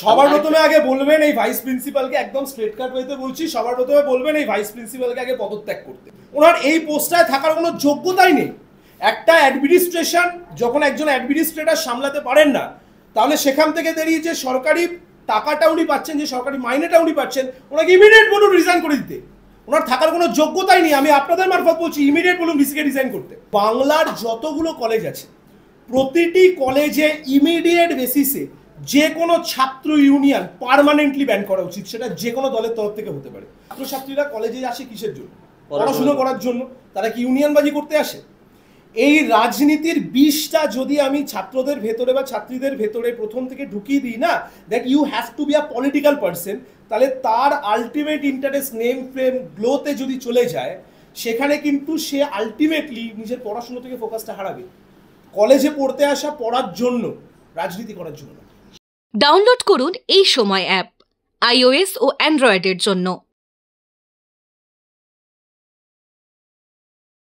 সবার প্রথমে আগে বলবেন এই ভাইস প্রিন্সিপালকে, একদম স্ট্রেট কাট ওয়েতে বলছি, সবার প্রথমে বলবেন এই ভাইস প্রিন্সিপালকে আগে পদত্যাগ করতে। ওনার এই পোস্টটায় থাকার কোনো যোগ্যতাই নেই। একটা অ্যাডমিনিস্ট্রেশন যখন একজন অ্যাডমিনিস্ট্রেটর সামলাতে পারেন না, তাহলে সেখান থেকে দাঁড়িয়ে যে সরকারি টাকাটা উনি পাচ্ছেন, যে সরকারি মাইনেটা উনি পাচ্ছেন, ওনাকে ইমিডিয়েট বলুন রিজাইন করে দিতে। ওনার থাকার কোনো যোগ্যতাই নেই। আমি আপনাদের মারফত বলছি, ইমিডিয়েট বলুন ভিসিকে রিজাইন করতে। বাংলার যতগুলো কলেজ আছে, প্রতিটি কলেজে ইমিডিয়েট বেসিসে যে কোনো ছাত্র ইউনিয়ন পার্মানেন্টলি ব্যান করা উচিত। সেটা যে কোনো দলের তরফ থেকে হতে পারে। ছাত্রছাত্রীরা কলেজে আসে কিসের জন্য? পড়াশুনো করার জন্য। তারা কি ইউনিয়নবাজি করতে আসে? এই রাজনীতির বিষটা যদি আমি ছাত্রদের ভেতরে বা ছাত্রীদের ভেতরে প্রথম থেকে ঢুকিয়ে দিই না, that you have to be a political person, তাহলে তার আলটিমেট ইন্টারেস্ট নেম ফ্রেম গ্লোতে যদি চলে যায়, সেখানে কিন্তু সে আলটিমেটলি নিজের পড়াশুনো থেকে ফোকাসটা হারাবে। কলেজে পড়তে আসা পড়ার জন্য, রাজনীতি করার জন্য না। ডাউনলোড করুন এই সময় অ্যাপ, iOS ও অ্যান্ড্রয়েডের জন্য।